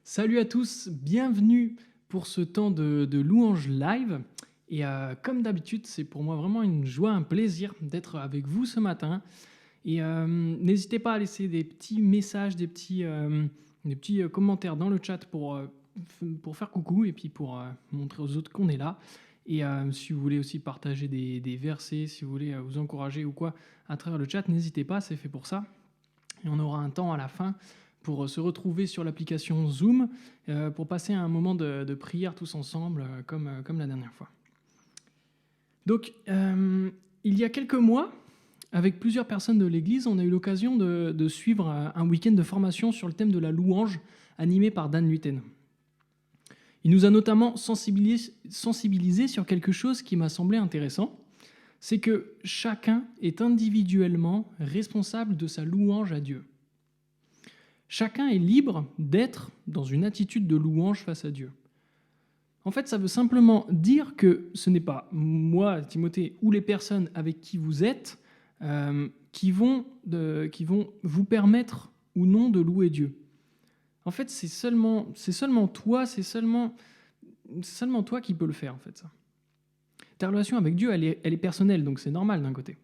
Salut à tous, bienvenue pour ce temps de louange live. Et comme d'habitude, c'est pour moi vraiment une joie, un plaisir d'être avec vous ce matin. Et n'hésitez pas à laisser des petits messages, des petits commentaires dans le chat pour faire coucou et puis pour montrer aux autres qu'on est là. Et si vous voulez aussi partager des versets, si vous voulez vous encourager ou quoi à travers le chat, n'hésitez pas, c'est fait pour ça. Et on aura un temps à la fin pour se retrouver sur l'application Zoom pour passer un moment de prière tous ensemble comme la dernière fois. Donc, il y a quelques mois, avec plusieurs personnes de l'Église, on a eu l'occasion de suivre un week-end de formation sur le thème de la louange animé par Dan Lutten. Il nous a notamment sensibilisé sur quelque chose qui m'a semblé intéressant, c'est que chacun est individuellement responsable de sa louange à Dieu. Chacun est libre d'être dans une attitude de louange face à Dieu. En fait, ça veut simplement dire que ce n'est pas moi, Timothée, ou les personnes avec qui vous êtes qui vont vous permettre ou non de louer Dieu. En fait, c'est seulement toi, c'est seulement toi qui peux le faire, en fait, ça. Ta relation avec Dieu, elle est personnelle, donc c'est normal d'un côté.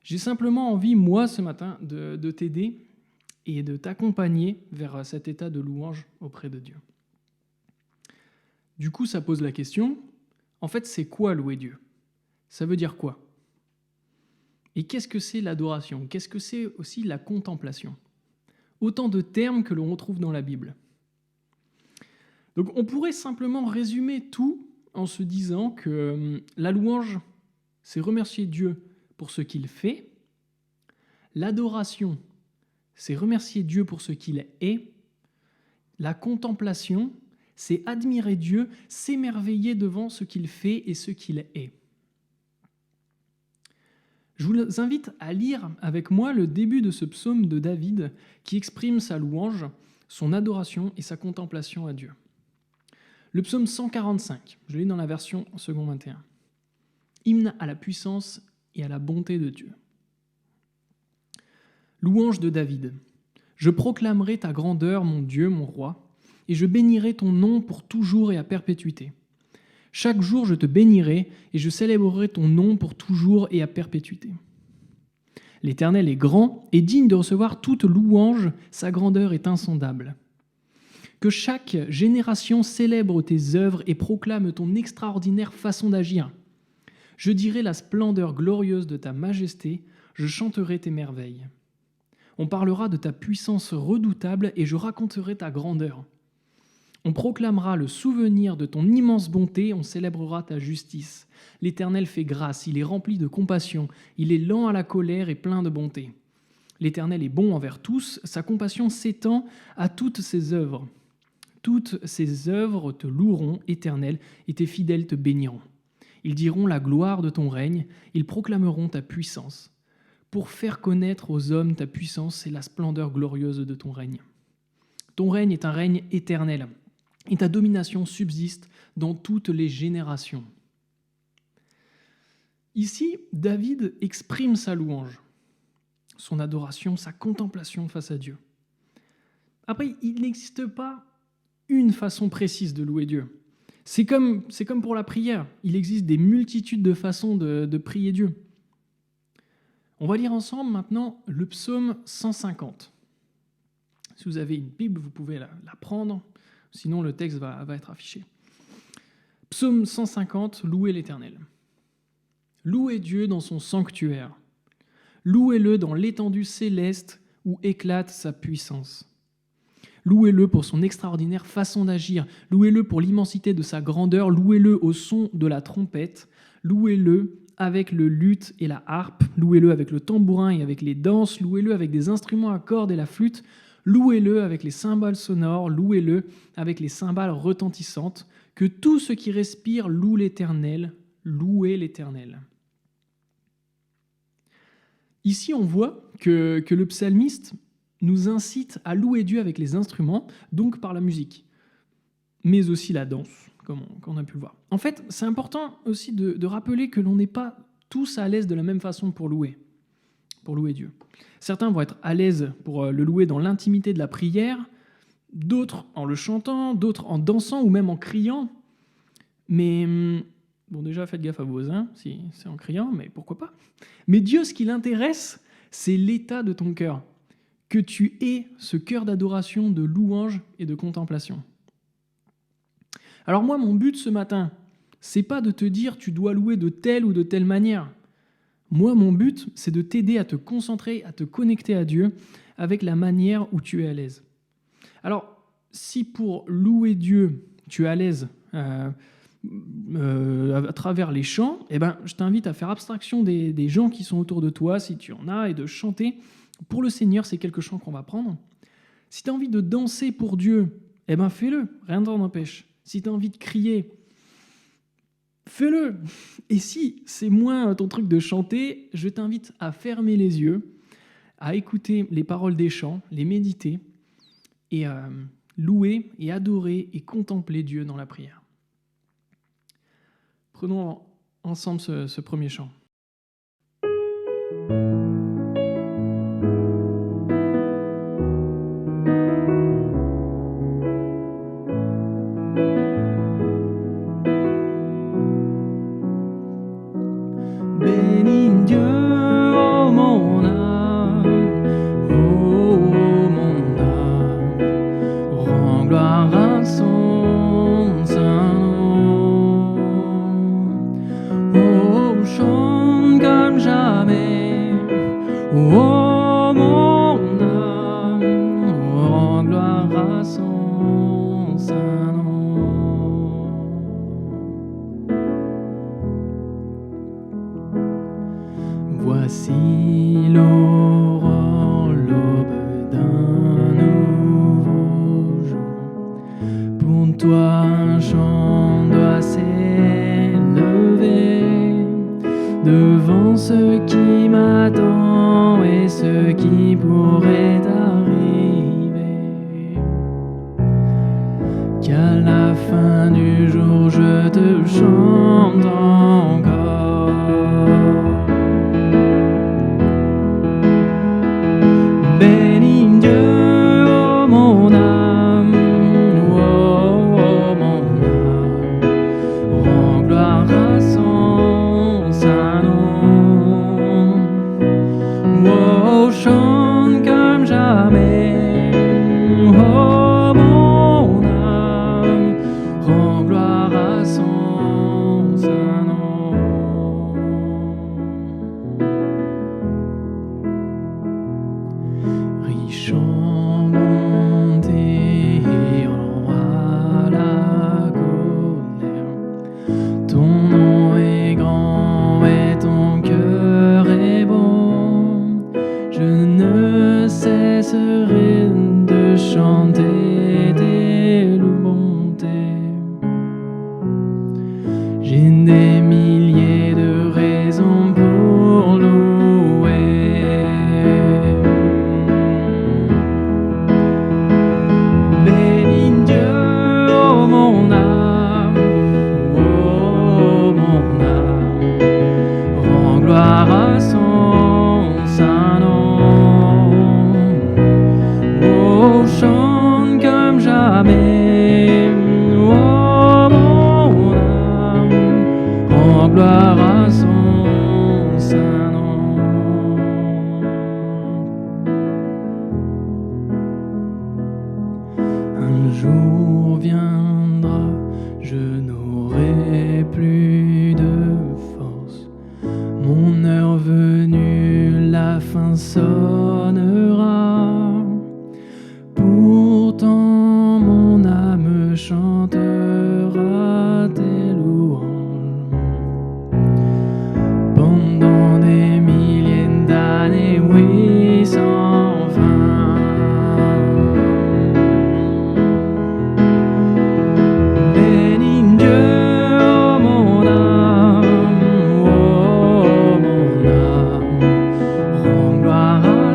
J'ai simplement envie, moi, ce matin, de t'aider et de t'accompagner vers cet état de louange auprès de Dieu. Du coup, ça pose la question, en fait, c'est quoi louer Dieu ? Ça veut dire quoi ? Et qu'est-ce que c'est l'adoration ? Qu'est-ce que c'est aussi la contemplation ? Autant de termes que l'on retrouve dans la Bible. Donc on pourrait simplement résumer tout en se disant que la louange, c'est remercier Dieu pour ce qu'il fait. L'adoration, c'est remercier Dieu pour ce qu'il est. La contemplation, c'est admirer Dieu, s'émerveiller devant ce qu'il fait et ce qu'il est. Je vous invite à lire avec moi le début de ce psaume de David qui exprime sa louange, son adoration et sa contemplation à Dieu. Le psaume 145, je lis dans la version second 21. Hymne à la puissance et à la bonté de Dieu. Louange de David. Je proclamerai ta grandeur, mon Dieu, mon roi, et je bénirai ton nom pour toujours et à perpétuité. Chaque jour je te bénirai et je célébrerai ton nom pour toujours et à perpétuité. L'Éternel est grand et digne de recevoir toute louange, sa grandeur est insondable. Que chaque génération célèbre tes œuvres et proclame ton extraordinaire façon d'agir. Je dirai la splendeur glorieuse de ta majesté, je chanterai tes merveilles. On parlera de ta puissance redoutable et je raconterai ta grandeur. On proclamera le souvenir de ton immense bonté, on célébrera ta justice. L'Éternel fait grâce, il est rempli de compassion, il est lent à la colère et plein de bonté. L'Éternel est bon envers tous, sa compassion s'étend à toutes ses œuvres. Toutes ses œuvres te loueront, Éternel, et tes fidèles te béniront. Ils diront la gloire de ton règne, ils proclameront ta puissance. Pour faire connaître aux hommes ta puissance et la splendeur glorieuse de ton règne. Ton règne est un règne éternel, et ta domination subsiste dans toutes les générations. Ici, David exprime sa louange, son adoration, sa contemplation face à Dieu. Après, il n'existe pas une façon précise de louer Dieu. C'est comme pour la prière. Il existe des multitudes de façons de prier Dieu. On va lire ensemble maintenant le psaume 150. Si vous avez une Bible, vous pouvez la prendre. Sinon, le texte va être affiché. Psaume 150, louez l'Éternel. Louez Dieu dans son sanctuaire. Louez-le dans l'étendue céleste où éclate sa puissance. Louez-le pour son extraordinaire façon d'agir. Louez-le pour l'immensité de sa grandeur. Louez-le au son de la trompette. Louez-le avec le luth et la harpe. Louez-le avec le tambourin et avec les danses. Louez-le avec des instruments à cordes et la flûte. Louez-le avec les cymbales sonores. Louez-le avec les cymbales retentissantes. Que tout ce qui respire loue l'Éternel. Louez l'Éternel. Ici, on voit que le psalmiste nous incite à louer Dieu avec les instruments, donc par la musique, mais aussi la danse, comme on a pu le voir. En fait, c'est important aussi de rappeler que l'on n'est pas tous à l'aise de la même façon pour louer Dieu. Certains vont être à l'aise pour le louer dans l'intimité de la prière, d'autres en le chantant, d'autres en dansant ou même en criant. Mais bon, déjà, faites gaffe à vos voisins, si c'est en criant, mais pourquoi pas. Mais Dieu, ce qui l'intéresse, c'est l'état de ton cœur. Que tu aies ce cœur d'adoration, de louange et de contemplation. Alors moi, mon but ce matin, c'est pas de te dire tu dois louer de telle ou de telle manière. Moi, mon but, c'est de t'aider à te concentrer, à te connecter à Dieu avec la manière où tu es à l'aise. Alors, si pour louer Dieu, tu es à l'aise à travers les chants, je t'invite à faire abstraction des gens qui sont autour de toi, si tu en as, et de chanter. Pour le Seigneur, c'est quelques chants qu'on va prendre. Si tu as envie de danser pour Dieu, fais-le, rien ne t'en empêche. Si tu as envie de crier, fais-le. Et si c'est moins ton truc de chanter, je t'invite à fermer les yeux, à écouter les paroles des chants, les méditer, et louer et adorer et contempler Dieu dans la prière. Prenons ensemble ce premier chant. Bénis Dieu, oh mon âme, rends gloire à son saint nom. Oh, chante comme jamais, oh mon âme, rends gloire à son saint nom. Voici l'aurore, l'aube d'un nouveau jour. Pour toi un chant doit s'élever devant ce qui m'attend et ce qui pourrait arriver. Qu'à la fin du jour je te chante encore. Bénis Dieu, oh mon âme, oh mon âme, rends gloire à son saint nom. Oh, chante comme jamais, oh mon âme, rends gloire à son saint nom. Riche en bonté et en la colère, ton nom est grand et ton cœur est bon. Je ne cesserai de chanter tes bontés. J'ai des milliers de raisons pour louer. Bénis Dieu, oh mon âme, rends gloire à son saint nom. Oh, chante comme jamais, oh mon âme, rends gloire à son saint nom. Un jour viendra, je n'aurai plus de force. Mon heure venue, la fin sonnera. Pourtant mon âme chantera tes louanges. Pendant des milliers d'années, oui, sans fin. Bénis Dieu, oh mon âme, rends gloire à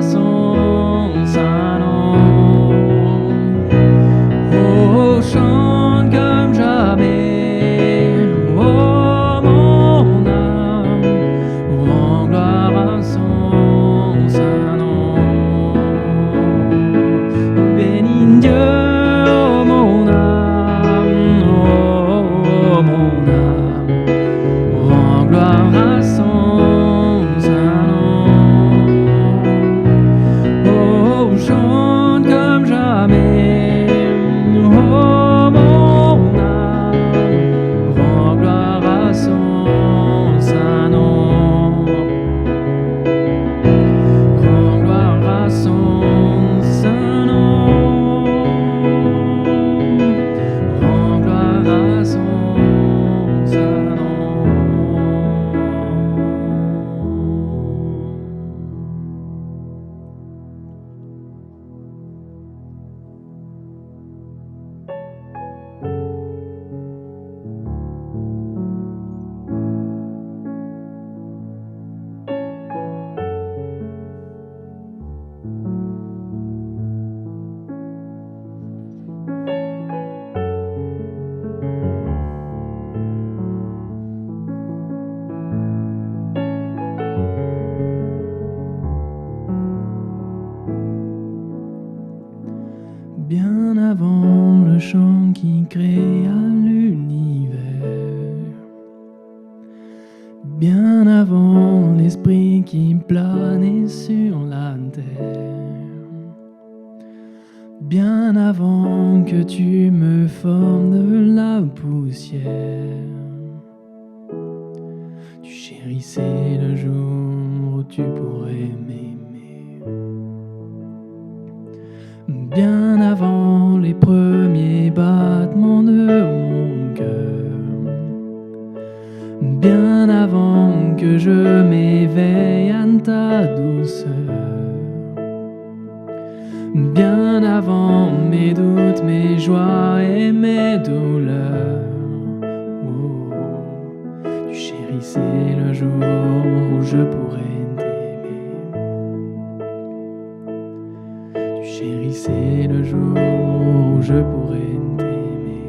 bien avant l'esprit qui planait sur la terre, bien avant que tu me formes de la poussière. Tu chérissais le jour où tu pourrais m'aimer, bien avant les premiers battements de mon cœur, bien avant que je m'éveille à ta douceur, bien avant mes doutes, mes joies et mes douleurs. Oh, tu chérissais le jour où je pourrais t'aimer. Tu chérissais le jour où je pourrais t'aimer.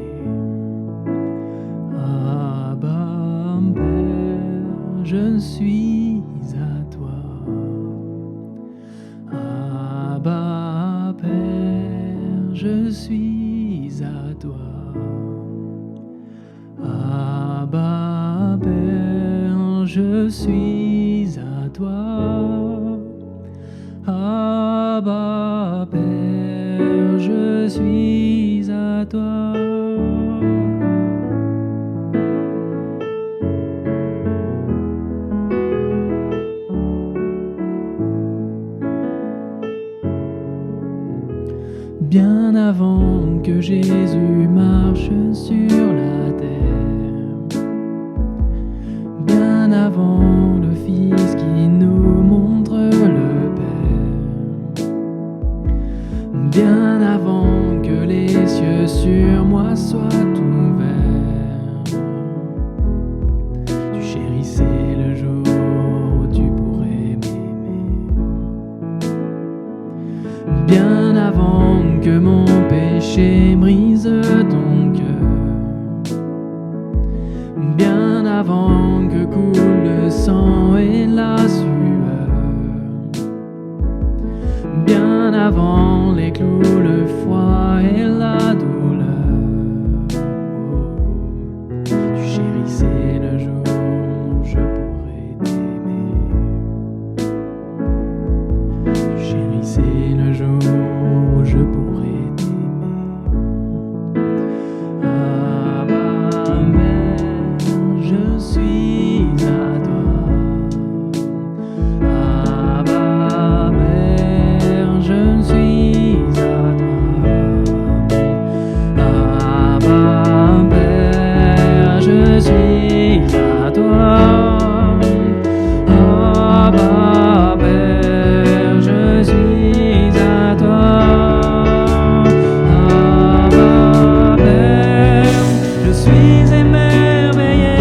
Abba, Père, je suis à toi. Abba, Père, je suis à toi. Abba, Père, je suis à toi. Abba, Père, je suis à toi. Bien avant que Jésus marche sur la terre, bien avant le Fils qui nous montre le Père, bien avant que les cieux sur moi soient ouverts, tu chérissais le jour où tu pourrais m'aimer, bien avant que mon péché brise ton cœur, bien avant que coule le sang et la sueur, bien avant les clous, le froid et la douleur. Oh, tu chérissais le jour où je pourrais t'aimer. Tu chérissais le jour où je pourrais t'aimer. Abba, Père, je suis à toi. Abba, Père, je suis à toi. Abba, Père, je suis à toi. Abba, Père, je suis à toi. Abba, Père, je suis émerveillé,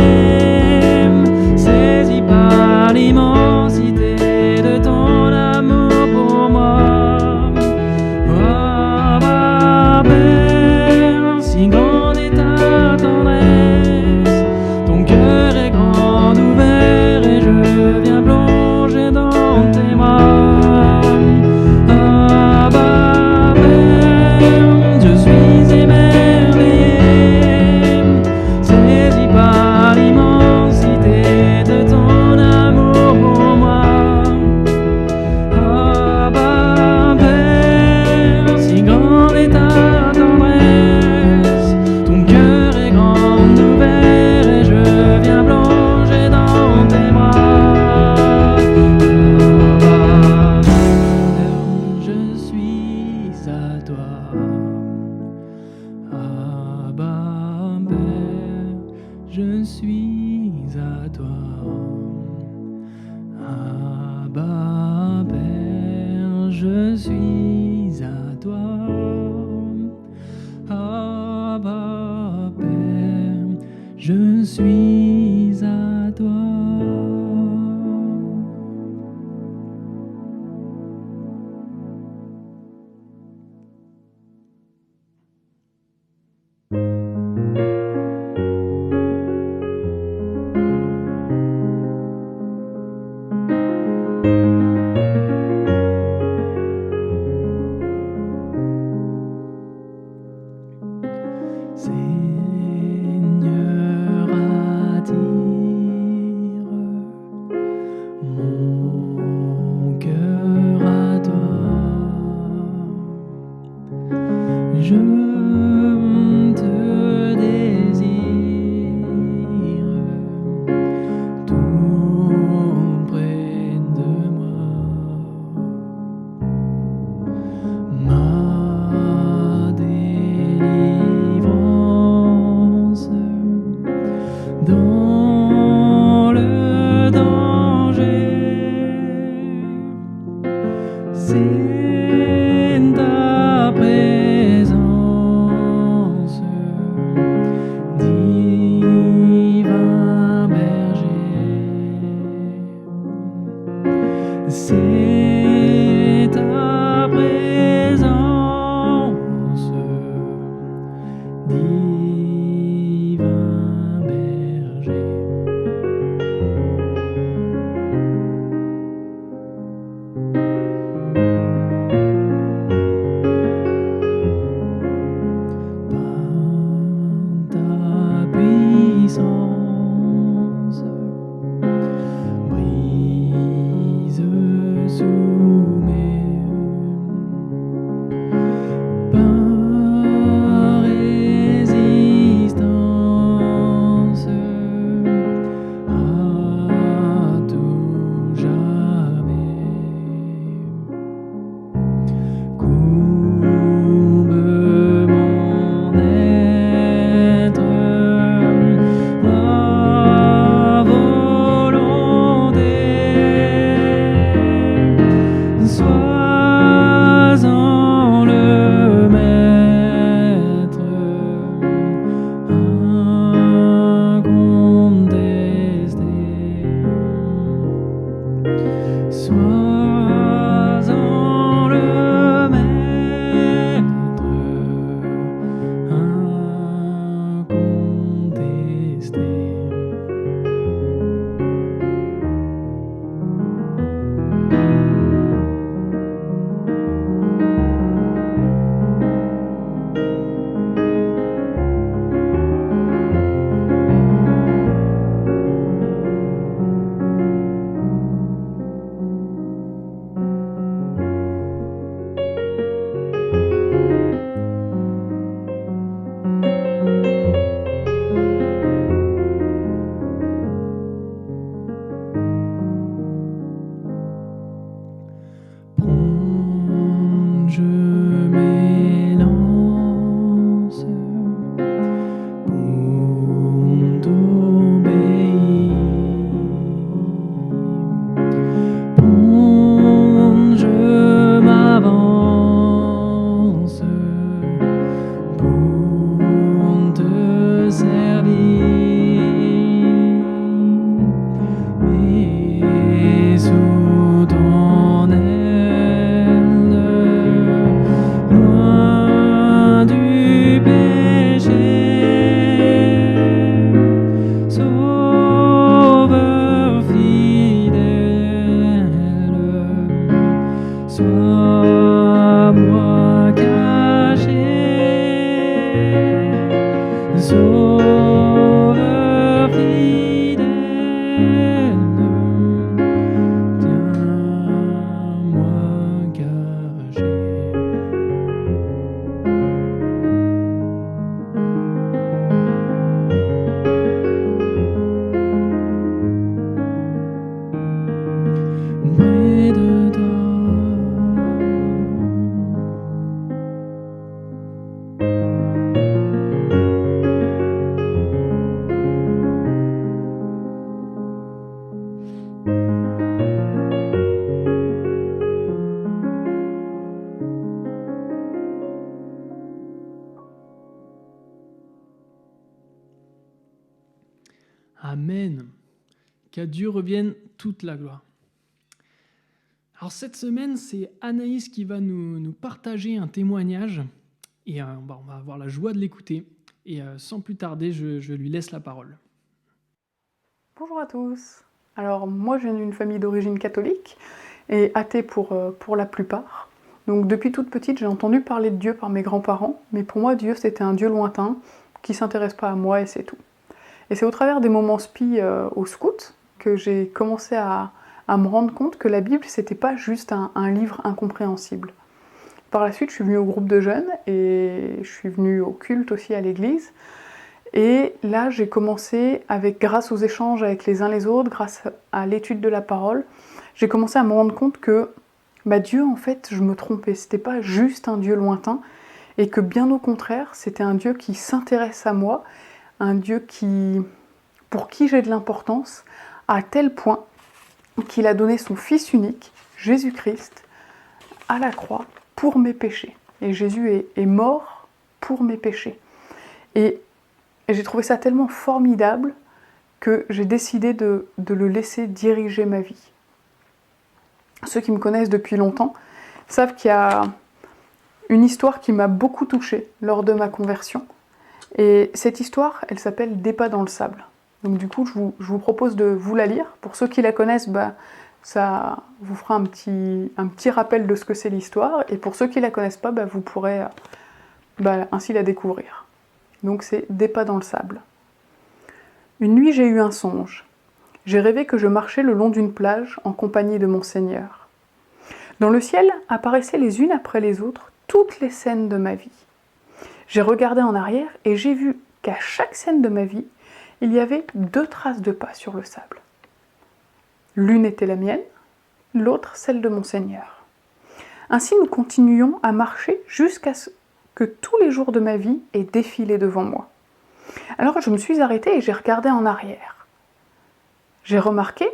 saisi par l'immensité de ton amour pour moi. Abba, Père, si grande est ta tendresse, ton cœur est grand ouvert et je viens plonger dans tes bras. Abba, Père, je suis émerveillé, saisi par l'immensité de ton amour pour moi. Abba, Père, si grande est ta tendresse, ton cœur est grand ouvert et je viens plonger dans tes bras. Abba, Père, je suis à toi. Abba, Père, je suis à toi. Abba, Père, je suis à toi. Abba, Père, je suis à toi. Amen. Qu'à Dieu revienne toute la gloire. Alors cette semaine, c'est Anaïs qui va nous partager un témoignage et on va avoir la joie de l'écouter. Et sans plus tarder, je lui laisse la parole. Bonjour à tous. Alors moi je viens d'une famille d'origine catholique et athée pour la plupart. Donc depuis toute petite j'ai entendu parler de Dieu par mes grands-parents, mais pour moi Dieu c'était un Dieu lointain qui ne s'intéresse pas à moi et c'est tout. Et c'est au travers des moments spi au scout que j'ai commencé à me rendre compte que la Bible c'était pas juste un livre incompréhensible. Par la suite je suis venue au groupe de jeunes et je suis venue au culte aussi à l'église. Et là, j'ai commencé, grâce aux échanges avec les uns les autres, grâce à l'étude de la parole, j'ai commencé à me rendre compte que Dieu, en fait, je me trompais. C'était pas juste un Dieu lointain, et que bien au contraire, c'était un Dieu qui s'intéresse à moi, un Dieu pour qui j'ai de l'importance, à tel point qu'il a donné son Fils unique, Jésus-Christ, à la croix pour mes péchés. Et Jésus est mort pour mes péchés. Et j'ai trouvé ça tellement formidable que j'ai décidé de le laisser diriger ma vie. Ceux qui me connaissent depuis longtemps savent qu'il y a une histoire qui m'a beaucoup touchée lors de ma conversion. Et cette histoire, elle s'appelle « Des pas dans le sable ». Donc du coup, je vous propose de vous la lire. Pour ceux qui la connaissent, ça vous fera un petit rappel de ce que c'est l'histoire. Et pour ceux qui la connaissent pas, vous pourrez ainsi la découvrir. Donc c'est Des pas dans le sable. Une nuit, j'ai eu un songe. J'ai rêvé que je marchais le long d'une plage en compagnie de mon Seigneur. Dans le ciel apparaissaient les unes après les autres toutes les scènes de ma vie. J'ai regardé en arrière et j'ai vu qu'à chaque scène de ma vie, il y avait 2 traces de pas sur le sable. L'une était la mienne, l'autre celle de mon Seigneur. Ainsi nous continuions à marcher jusqu'à ce que tous les jours de ma vie aient défilé devant moi. Alors je me suis arrêtée et j'ai regardé en arrière. J'ai remarqué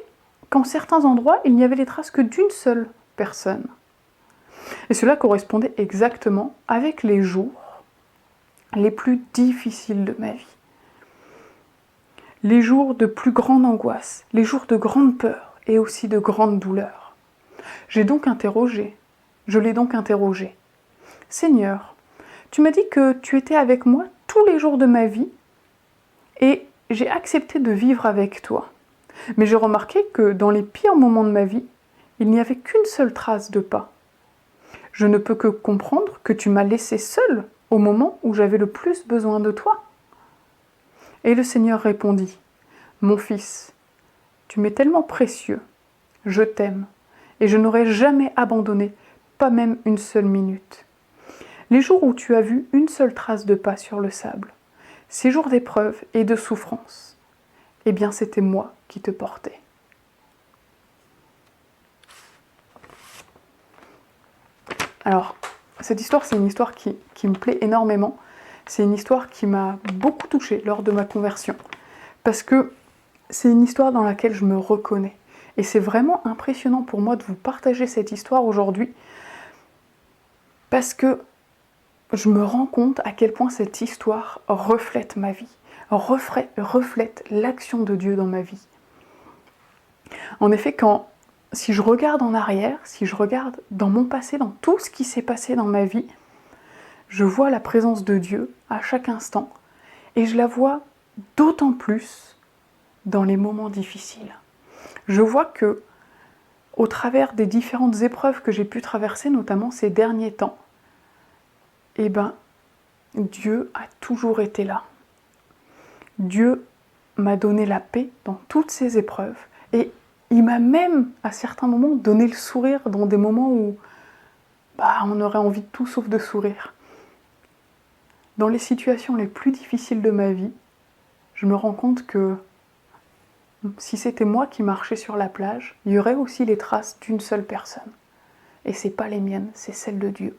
qu'en certains endroits, il n'y avait les traces que d'une seule personne. Et cela correspondait exactement avec les jours les plus difficiles de ma vie. Les jours de plus grande angoisse, les jours de grande peur et aussi de grande douleur. Je l'ai donc interrogé. Seigneur, tu m'as dit que tu étais avec moi tous les jours de ma vie et j'ai accepté de vivre avec toi. Mais j'ai remarqué que dans les pires moments de ma vie, il n'y avait qu'une seule trace de pas. Je ne peux que comprendre que tu m'as laissé seule au moment où j'avais le plus besoin de toi. Et le Seigneur répondit, « Mon fils, tu m'es tellement précieux, je t'aime, et je n'aurais jamais abandonné, pas même une seule minute. Les jours où tu as vu une seule trace de pas sur le sable, ces jours d'épreuve et de souffrance, eh bien c'était moi qui te portais. » Alors, cette histoire, c'est une histoire qui me plaît énormément. C'est une histoire qui m'a beaucoup touchée lors de ma conversion. Parce que c'est une histoire dans laquelle je me reconnais. Et c'est vraiment impressionnant pour moi de vous partager cette histoire aujourd'hui. Parce que je me rends compte à quel point cette histoire reflète ma vie. Reflète l'action de Dieu dans ma vie. En effet, si je regarde en arrière, si je regarde dans mon passé, dans tout ce qui s'est passé dans ma vie, je vois la présence de Dieu à chaque instant et je la vois d'autant plus dans les moments difficiles. Je vois que, au travers des différentes épreuves que j'ai pu traverser, notamment ces derniers temps, Dieu a toujours été là. Dieu m'a donné la paix dans toutes ces épreuves et il m'a même, à certains moments, donné le sourire dans des moments où on aurait envie de tout sauf de sourire. Dans les situations les plus difficiles de ma vie, je me rends compte que si c'était moi qui marchais sur la plage, il y aurait aussi les traces d'une seule personne. Et c'est pas les miennes, c'est celles de Dieu.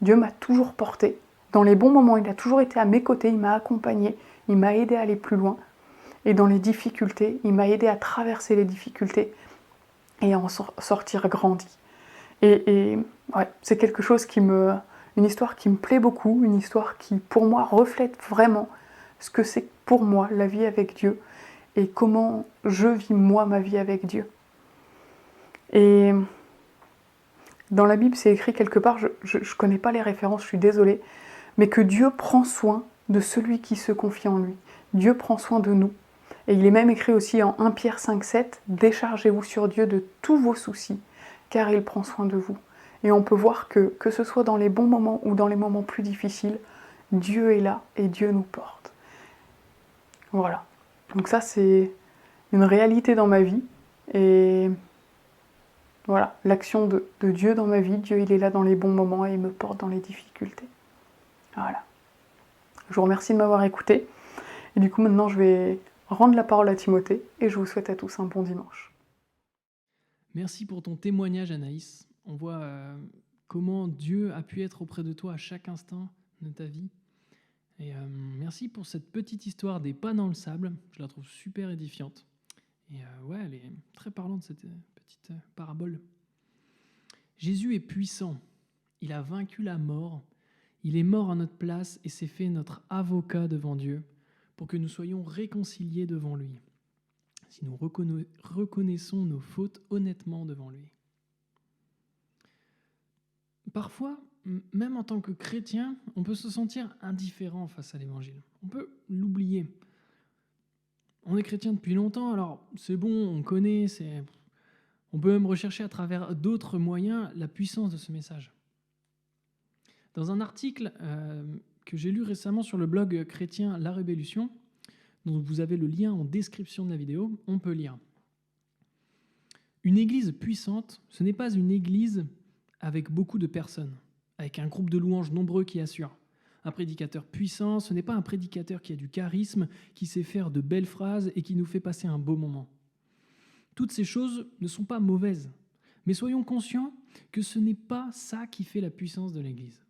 Dieu m'a toujours porté. Dans les bons moments, il a toujours été à mes côtés, il m'a accompagné, il m'a aidé à aller plus loin. Et dans les difficultés, il m'a aidé à traverser les difficultés et en sortir grandi. Et ouais, c'est quelque chose une histoire qui me plaît beaucoup, une histoire qui pour moi reflète vraiment ce que c'est pour moi la vie avec Dieu et comment je vis moi ma vie avec Dieu. Et dans la Bible, c'est écrit quelque part, je ne connais pas les références, je suis désolée, mais que Dieu prend soin de celui qui se confie en lui. Dieu prend soin de nous. Et il est même écrit aussi en 1 Pierre 5,7, « Déchargez-vous sur Dieu de tous vos soucis, car il prend soin de vous. » Et on peut voir que ce soit dans les bons moments ou dans les moments plus difficiles, Dieu est là et Dieu nous porte. Voilà. Donc ça, c'est une réalité dans ma vie. Et voilà, l'action de Dieu dans ma vie. Dieu, il est là dans les bons moments et il me porte dans les difficultés. Voilà. Je vous remercie de m'avoir écouté. Et du coup, maintenant, je vais rendre la parole à Timothée et je vous souhaite à tous un bon dimanche. Merci pour ton témoignage, Anaïs. On voit comment Dieu a pu être auprès de toi à chaque instant de ta vie. Et merci pour cette petite histoire des pas dans le sable. Je la trouve super édifiante. Et ouais, elle est très parlante, cette petite parabole. Jésus est puissant. Il a vaincu la mort. Il est mort à notre place et s'est fait notre avocat devant Dieu pour que nous soyons réconciliés devant lui. Si nous reconnaissons nos fautes honnêtement devant lui. Parfois, même en tant que chrétien, on peut se sentir indifférent face à l'évangile. On peut l'oublier. On est chrétien depuis longtemps, alors c'est bon, on connaît, on peut même rechercher à travers d'autres moyens la puissance de ce message. Dans un article que j'ai lu récemment sur le blog chrétien La Révolution, dont vous avez le lien en description de la vidéo, on peut lire « Une église puissante, ce n'est pas une église avec beaucoup de personnes, avec un groupe de louanges nombreux qui assurent. Un prédicateur puissant, ce n'est pas un prédicateur qui a du charisme, qui sait faire de belles phrases et qui nous fait passer un beau moment. Toutes ces choses ne sont pas mauvaises, mais soyons conscients que ce n'est pas ça qui fait la puissance de l'église.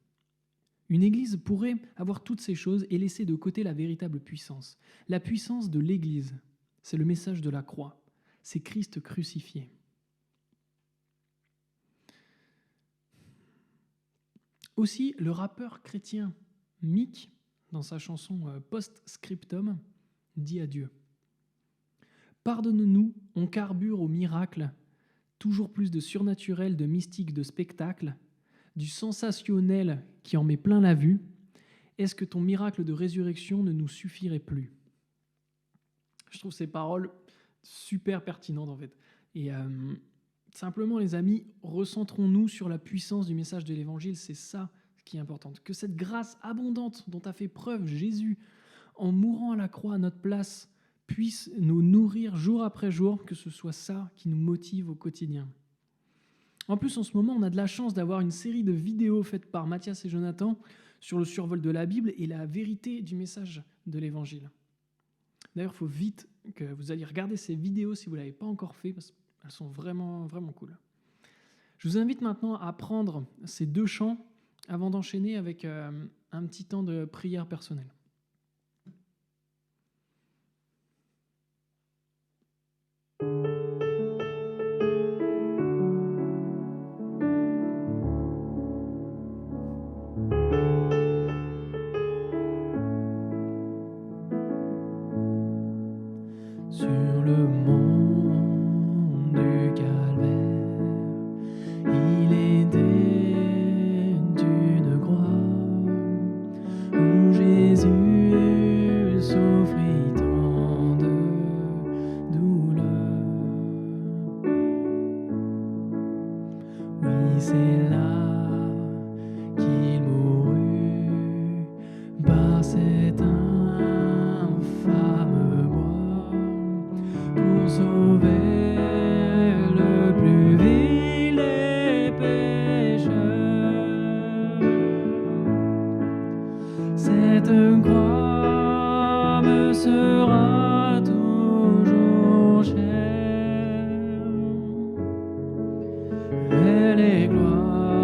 Une église pourrait avoir toutes ces choses et laisser de côté la véritable puissance. La puissance de l'église, c'est le message de la croix, c'est Christ crucifié. Aussi, le rappeur chrétien Meek, dans sa chanson Post-Scriptum, dit à Dieu « Pardonne-nous, on carbure au miracle, toujours plus de surnaturel, de mystique, de spectacle, du sensationnel qui en met plein la vue. Est-ce que ton miracle de résurrection ne nous suffirait plus ?» Je trouve ces paroles super pertinentes en fait. Et simplement les amis, recentrons-nous sur la puissance du message de l'évangile, c'est ça qui est important. Que cette grâce abondante dont a fait preuve Jésus en mourant à la croix à notre place puisse nous nourrir jour après jour, que ce soit ça qui nous motive au quotidien. En plus, en ce moment, on a de la chance d'avoir une série de vidéos faites par Mathias et Jonathan sur le survol de la Bible et la vérité du message de l'Évangile. D'ailleurs, il faut vite que vous alliez regarder ces vidéos si vous ne l'avez pas encore fait, parce qu'elles sont vraiment, vraiment cool. Je vous invite maintenant à prendre ces 2 chants avant d'enchaîner avec un petit temps de prière personnelle. Sur le mont du Calvaire, il était une croix où Jésus souffrit tant de douleurs. Oui, c'est là qu'il mourut par cet infâme bois pour sauver le plus vil des pécheurs. Cette croix me sera toujours chère. Elle est gloire.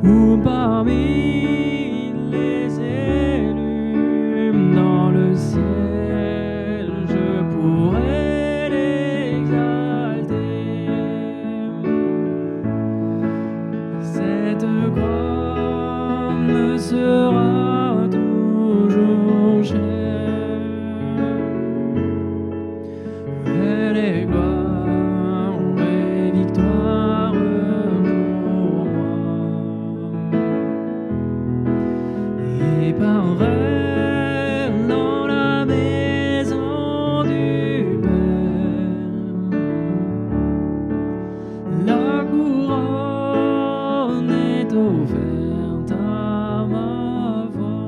ou parmi les élus dans le ciel, je pourrais l'exalter. Cette croix me sera toujours chère. Elle est gloire et victoire pour moi. Et par elle, dans la maison du Père, la couronne est offerte à ma voix.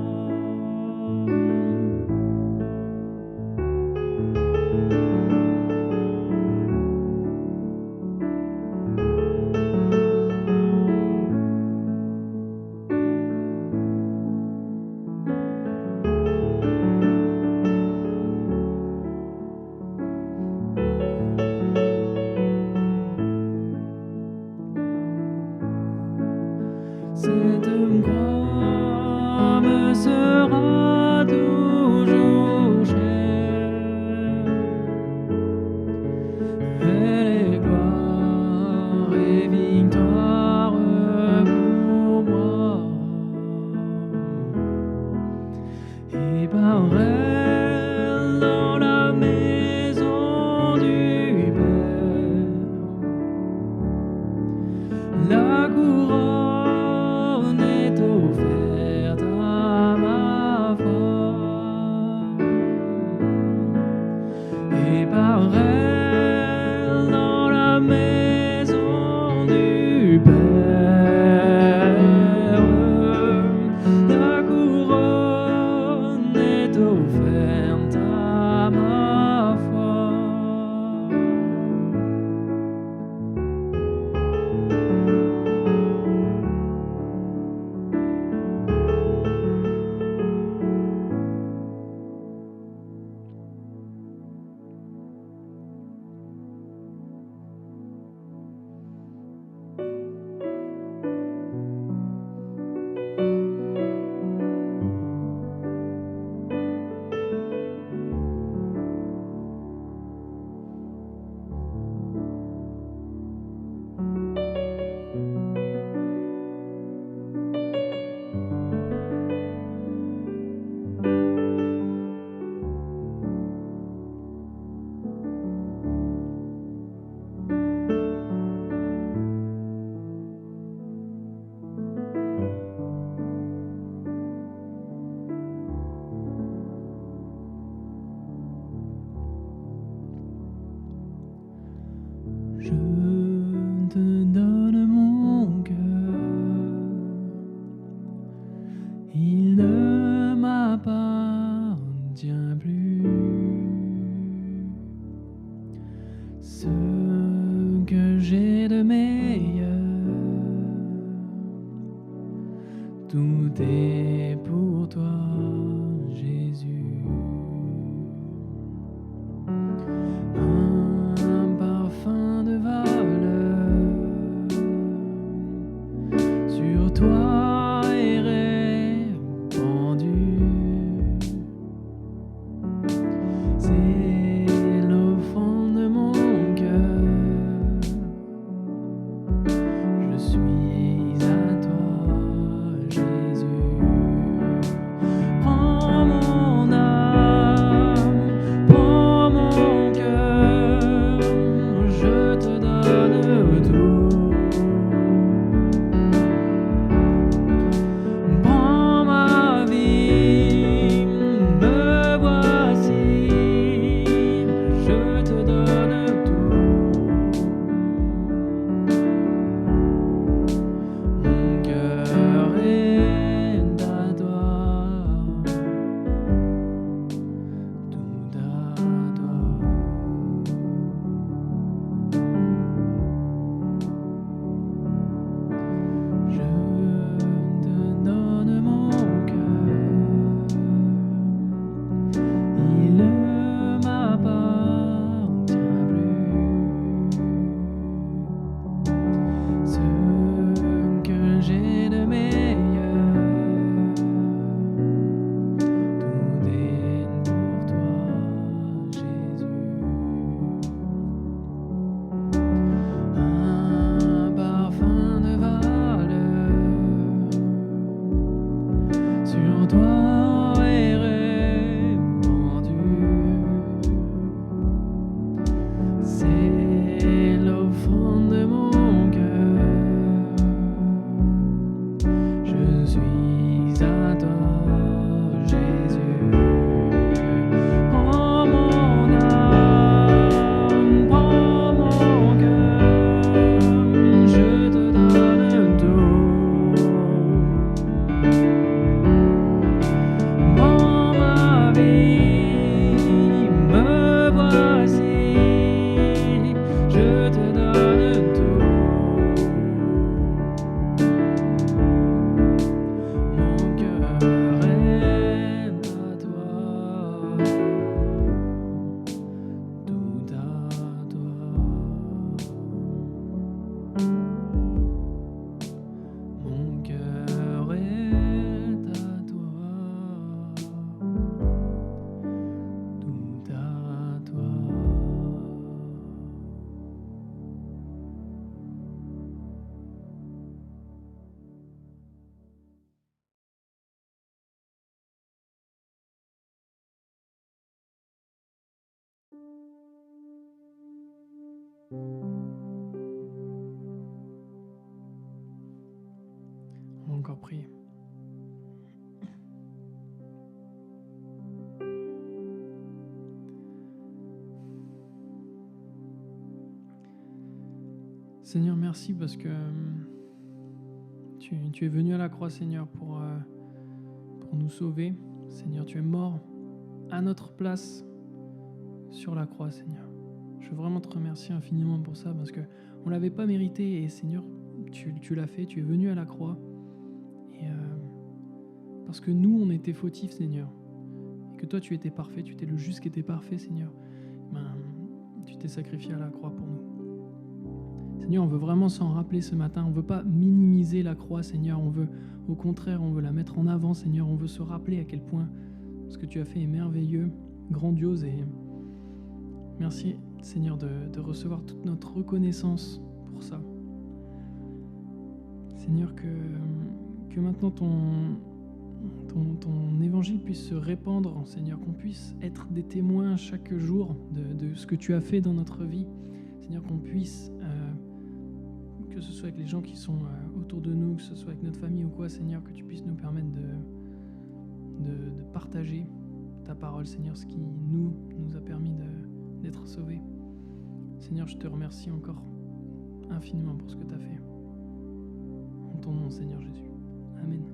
Cette croix me sera toujours chère. Elle est gloire et victoire pour moi. Et par elle, dans la maison du Père, la couronne est offerte à ma voix. Et par elle, dans la maison du Père, la couronne est offerte à ma foi. Je te donne mon cœur, il ne m'appartient plus. Ce que j'ai de meilleur, tout est pour toi, Jésus. Un parfum de valeur sur toi est répandu. C'est l'offrande de mon cœur. Je suis à toi, Jésus. Prends mon âme, prends mon cœur, je te donne tout. suis à toi, Jésus. Prends mon âme, prends mon cœur, je te donne tout. Prends ma vie, me voici, je te donne tout. Mon cœur est à toi, tout à toi. Mon cœur est à toi, tout à toi. On va encore prier. Seigneur, merci parce que tu es venu à la croix, Seigneur, pour nous sauver. Seigneur, tu es mort à notre place sur la croix, Seigneur. Je veux vraiment te remercier infiniment pour ça parce que on l'avait pas mérité et Seigneur, tu l'as fait, tu es venu à la croix. Et parce que nous, on était fautifs, Seigneur. Et que toi, tu étais parfait, tu étais le juste qui était parfait, Seigneur. Tu t'es sacrifié à la croix pour nous. Seigneur, on veut vraiment s'en rappeler ce matin. On ne veut pas minimiser la croix, Seigneur. Au contraire, on veut la mettre en avant, Seigneur. On veut se rappeler à quel point ce que tu as fait est merveilleux, grandiose. Et merci, Seigneur, de recevoir toute notre reconnaissance pour ça. Seigneur, que maintenant ton évangile puisse se répandre, Seigneur, qu'on puisse être des témoins chaque jour de ce que tu as fait dans notre vie. Seigneur, qu'on puisse, que ce soit avec les gens qui sont autour de nous, que ce soit avec notre famille ou quoi, Seigneur, que tu puisses nous permettre de partager ta parole, Seigneur, ce qui nous a permis d'être sauvés. Seigneur, je te remercie encore infiniment pour ce que tu as fait. En ton nom, Seigneur Jésus. Amen.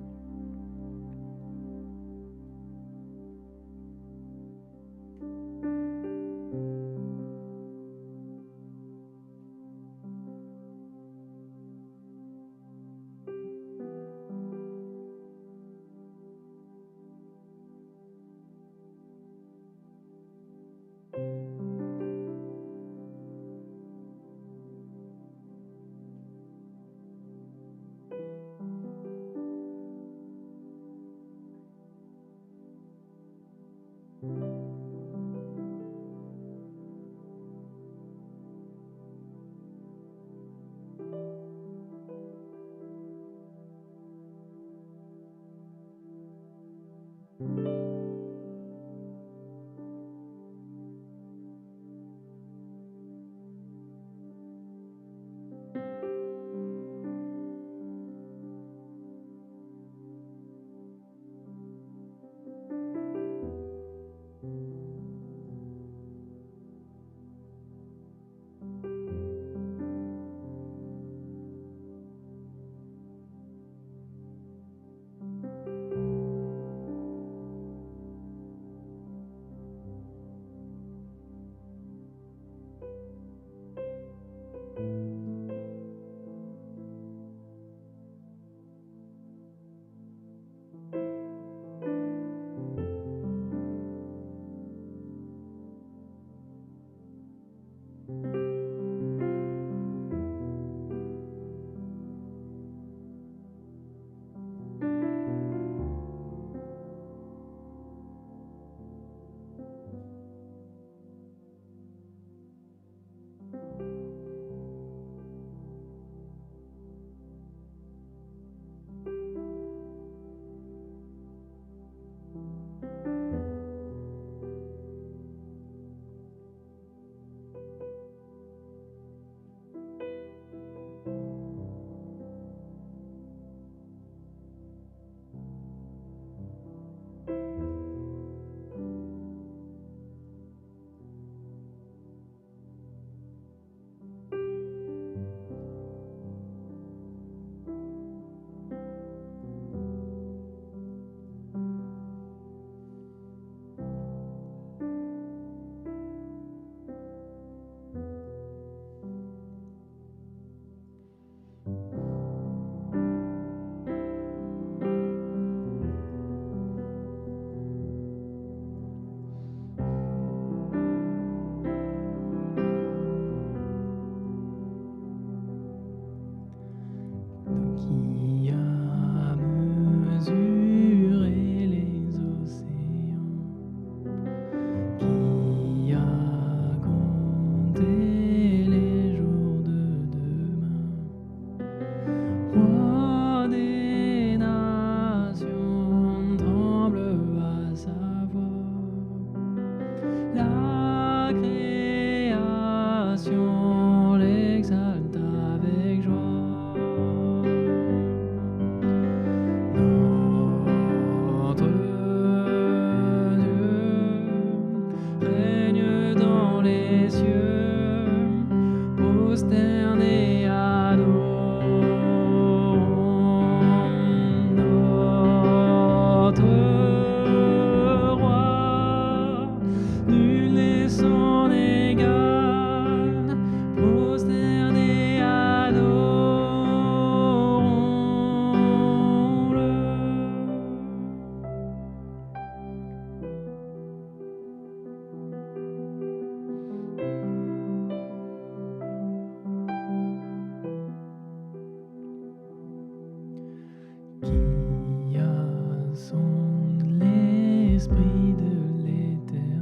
l'Esprit de l'Éternel,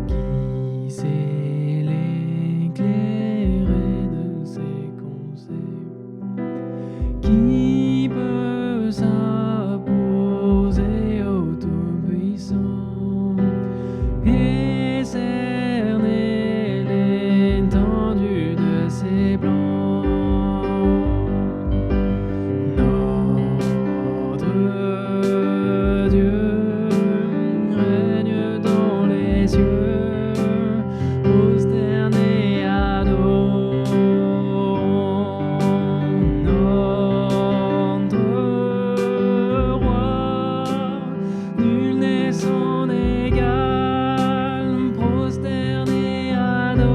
qui sait l'éclairer de ses conseils, qui peut s'opposer au Tout-Puissant et cerner l'étendue de ses plans. Notre Dieu règne dans les cieux, prosternés adorons notre roi, nul n'est son égal, prosternés adorons-le.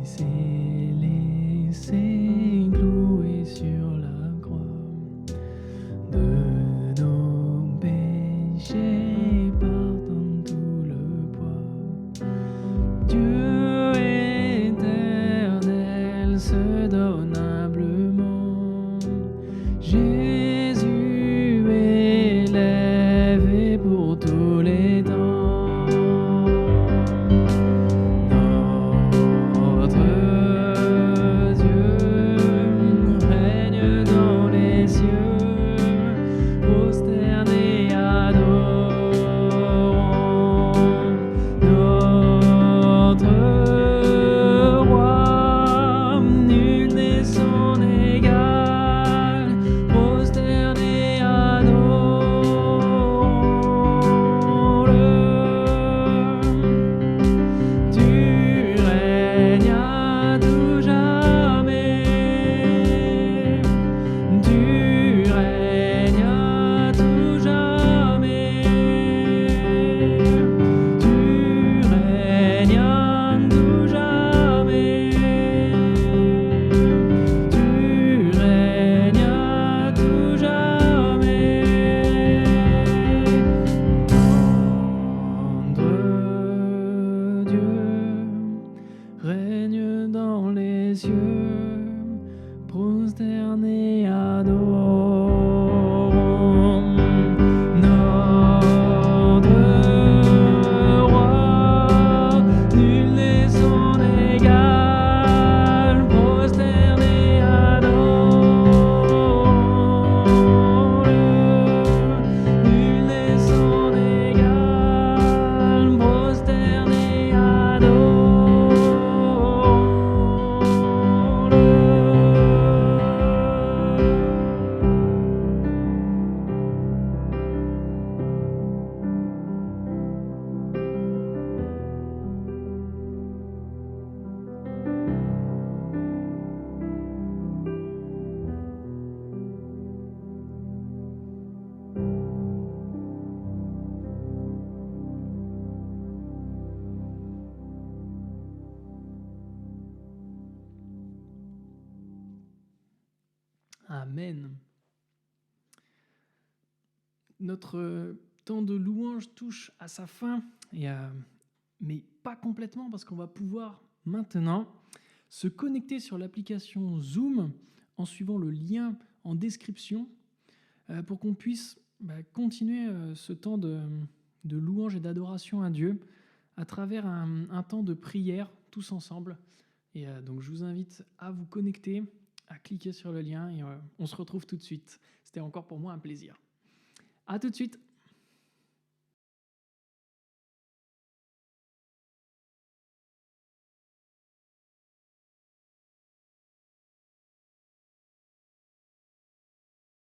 Qui s'est laissé clouer sur la croix de nos péchés, partant tout le poids. Dieu éternel se donne humblement. Jésus élevé pour tous les temps. Notre Dieu règne dans les cieux, prosternés adorons notre roi, nul n'est son égal, prosternés adorons-le. Tu règnes à tout jamais, tu règnes à tout jamais, tu règnes à tout jamais, tu règnes à tout jamais. Notre Dieu règne dans les cieux, prosternés adorons notre roi, nul n'est son égal, prosternés adorons-le. Nul n'est son égal, prosternés Amen. Notre temps de louange touche à sa fin, mais pas complètement, parce qu'on va pouvoir maintenant se connecter sur l'application Zoom en suivant le lien en description pour qu'on puisse continuer ce temps de louange et d'adoration à Dieu à travers un temps de prière tous ensemble. Et donc je vous invite à vous connecter, à cliquer sur le lien et on se retrouve tout de suite. C'était encore pour moi un plaisir. À tout de suite.